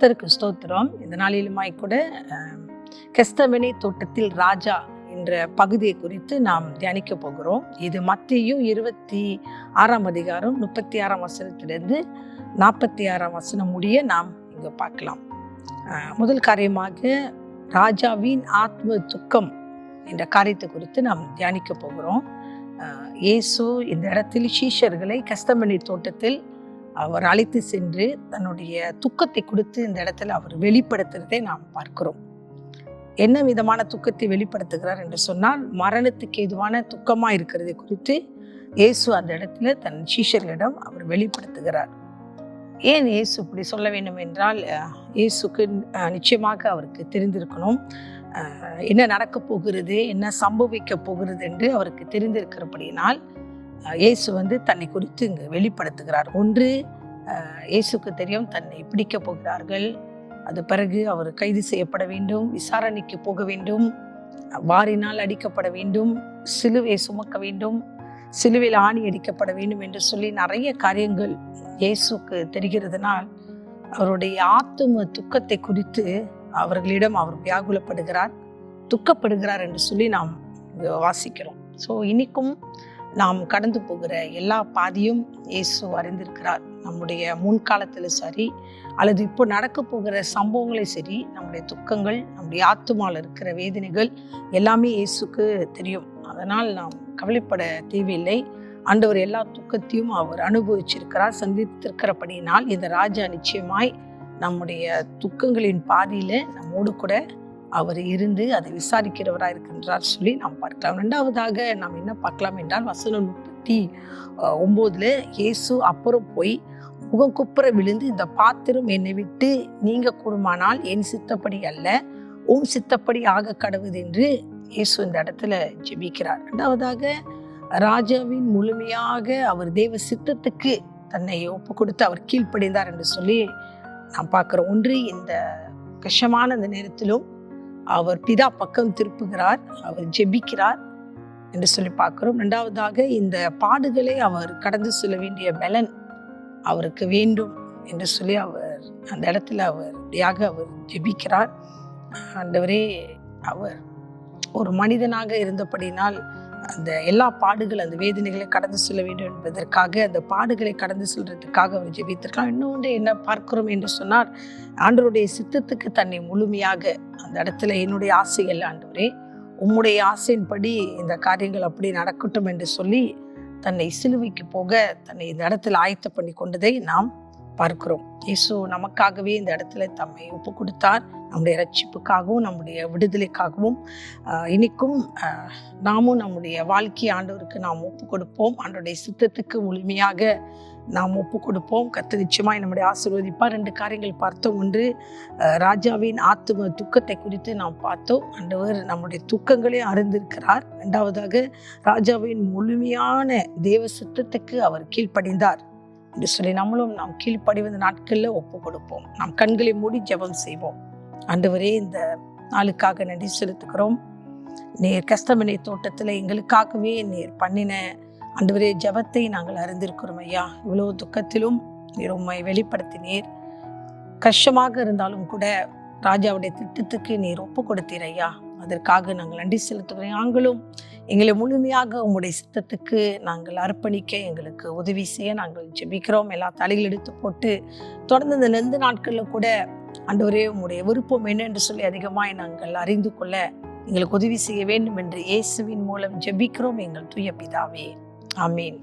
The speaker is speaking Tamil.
கர்த்தருக்கு ஸ்தோத்திரம். இந்த நாளிலுமாய் கூட கெஸ்தமனே தோட்டத்தில் ராஜா என்ற பகுதியை குறித்து நாம் தியானிக்க போகிறோம். இது மத்தேயு 26 அதிகாரம் 36 வசனத்திலிருந்து 46 வசனம் முடிய நாம் இங்கு பார்க்கலாம். முதல் காரியமாக ராஜாவின் ஆத்ம துக்கம் என்ற காரியத்தை குறித்து நாம் தியானிக்க போகிறோம். இயேசு இந்த இடத்தில் சீஷர்களை கெஸ்தமனே தோட்டத்தில் அவர் அழைத்து சென்று தன்னுடைய துக்கத்தை கொடுத்து இந்த இடத்துல அவர் வெளிப்படுத்துறதை நாம் பார்க்கிறோம். என்ன விதமான துக்கத்தை வெளிப்படுத்துகிறார் என்று சொன்னால், மரணத்துக்கு ஏதுவான துக்கமாக இருக்கிறதை குறித்து இயேசு அந்த இடத்துல தன் சீஷர்களிடம் அவர் வெளிப்படுத்துகிறார். ஏன் இயேசு இப்படி சொல்ல வேண்டும் என்றால், இயேசுக்கு நிச்சயமாக அவருக்கு தெரிந்திருக்கணும் என்ன நடக்க போகிறது, என்ன சம்பவிக்க போகிறது என்று அவருக்கு தெரிந்திருக்கிறபடியினால் இயேசு தன்னை குறித்து இங்கு வெளிப்படுத்துகிறார். ஒன்று, இயேசுக்கு தெரியும் தன்னை பிடிக்க போகிறார்கள், அது பிறகு அவர் கைது செய்யப்பட வேண்டும், விசாரணைக்கு போக வேண்டும், வாரினால் அடிக்கப்பட வேண்டும், சிலுவை சுமக்க வேண்டும், சிலுவையில் ஆணி அடிக்கப்பட வேண்டும் என்று சொல்லி நிறைய காரியங்கள் இயேசுக்கு தெரிகிறதுனால் அவருடைய ஆத்தும துக்கத்தை குறித்து அவர்களிடம் அவர் வியாகுலப்படுகிறார், துக்கப்படுகிறார் என்று சொல்லி நாம் வாசிக்கிறோம். ஸோ இன்னைக்கும் நாம் கடந்து போகிற எல்லா பாதியும் இயேசு அறிந்திருக்கிறார். நம்முடைய முன்காலத்தில் சரி அல்லது இப்போ நடக்க போகிற சம்பவங்களே சரி, நம்முடைய துக்கங்கள், நம்முடைய ஆத்துமாவில் இருக்கிற வேதனைகள் எல்லாமே இயேசுக்கு தெரியும். அதனால் நாம் கவலைப்பட தேவையில்லை. ஆண்டவர் எல்லா துக்கத்தையும் அவர் அனுபவிச்சிருக்கிறார், சந்தித்திருக்கிறபடியினால் இந்த ராஜா நிச்சயமாய் நம்முடைய துக்கங்களின் பாதியில் நம்மோடு கூட அவர் இருந்து அதை விசாரிக்கிறவராக இருக்கின்றார் சொல்லி நாம் பார்க்கலாம். ரெண்டாவதாக நாம் என்ன பார்க்கலாம் என்றால், வசனம் 39 இயேசு அப்புறம் போய் முகம் குப்புற விழுந்து, இந்த பாத்திரம் என்னை விட்டு நீங்க கூடுமானால் என் சித்தப்படி அல்ல உம் சித்தப்படி ஆக கடவுது என்று இயேசு இந்த இடத்துல ஜெபிக்கிறார். ரெண்டாவதாக ராஜாவின் முழுமையாக அவர் தேவ சித்தத்துக்கு தன்னை ஒப்பு கொடுத்து அவர் கீழ்ப்படிந்தார் என்று சொல்லி நாம் பார்க்கிறோம். ஒன்று, இந்த கஷ்டமான அந்த நேரத்திலும் அவர் பிதா பக்கம் திருப்புகிறார், அவர் ஜெபிக்கிறார் என்று சொல்லி பார்க்கிறோம். ரெண்டாவதாக இந்த பாடுகளை அவர் கடந்து செல்ல வேண்டிய பலன் அவருக்கு வேண்டும் என்று சொல்லி அவர் அந்த இடத்துல அவர் ஜெபிக்கிறார். ஆண்டவரே, அவர் ஒரு மனிதனாக இருந்தபடினால் அந்த எல்லா பாடுகள், அந்த வேதனைகளை கடந்து செல்ல வேண்டும் என்பதற்காக, அந்த பாடுகளை கடந்து செல்றதுக்காக அவர் ஜெபித்திருக்கலாம். இன்னொன்று என்ன பார்க்கிறோம் என்று சொன்னால், ஆண்டவருடைய சித்தத்துக்கு தன்னை முழுமையாக அந்த இடத்துல என்னுடைய ஆசைகள் ஆண்டவரே, உம்முடைய ஆசையின்படி இந்த காரியங்கள் அப்படி நடக்கட்டும் என்று சொல்லி தன்னை சிலுவைக்கு போக தன்னை இந்த இடத்துல ஆயத்த பண்ணி கொண்டதை நாம் பார்க்கிறோம். இயேசு நமக்காகவே இந்த இடத்துல தம்மை ஒப்பு கொடுத்தார், நம்முடைய ரட்சிப்புக்காகவும் நம்முடைய விடுதலைக்காகவும். இன்னைக்கும் நாமும் நம்முடைய வாழ்க்கை ஆண்டவருக்கு நாம் ஒப்பு கொடுப்போம், ஆண்டவருடைய சித்தத்துக்கு முழுமையாக நாம் ஒப்பு கொடுப்போம். கர்த்தர் நிச்சயமாய் நம்முடைய ஆசீர்வதிப்பார். 2 காரியங்கள் பார்த்தோம். ஒன்று, ராஜாவின் ஆத்தும துக்கத்தை குறித்து நாம் பார்த்தோம். ஆண்டவர் நம்முடைய துக்கங்களே அறிந்திருக்கிறார். ரெண்டாவதாக, ராஜாவின் முழுமையான தேவ சித்தத்துக்கு அவர் கீழ்ப்படிந்தார் என்று சொல்லி நம்மளும் நாம் கீழ்ப்படிவந்த நாட்களில் ஒப்பு கொடுப்போம். நாம் கண்களை மூடி ஜெபம் செய்வோம். ஆண்டவரே, இந்த நாளுக்காக நன்றி செலுத்துகிறோம். நீர் கெஸ்தமனே தோட்டத்தில் எங்களுக்காகவே நீர் பண்ணின ஆண்டவரே ஜெபத்தை நாங்கள் அறிந்திருக்கிறோம் ஐயா. இவ்வளோ துக்கத்திலும் நீர் உம்மை வெளிப்படுத்தினீர். கஷ்டமாக இருந்தாலும் கூட ராஜாவுடைய திட்டத்துக்கு நீர் ஒப்பு கொடுத்தீர் ஐயா. அதற்காக நாங்கள் நன்றி செலுத்துகிறோம். நாங்களும் எங்களை முழுமையாக உம்முடைய சித்தத்துக்கு நாங்கள் அர்ப்பணிக்க எங்களுக்கு உதவி செய்ய நாங்கள் ஜெபிக்கிறோம். எல்லா தலைகள் எடுத்து போட்டு தொடர்ந்து இந்த 2 நாட்களில் கூட ஆண்டவரே உம்முடைய விருப்பம் என்ன என்று சொல்லி அதிகமாய் நாங்கள் அறிந்து கொள்ள எங்களுக்கு உதவி செய்ய வேண்டும் என்று இயேசுவின் மூலம் ஜெபிக்கிறோம் எங்கள் தூய பிதாவே. ஆமீன்.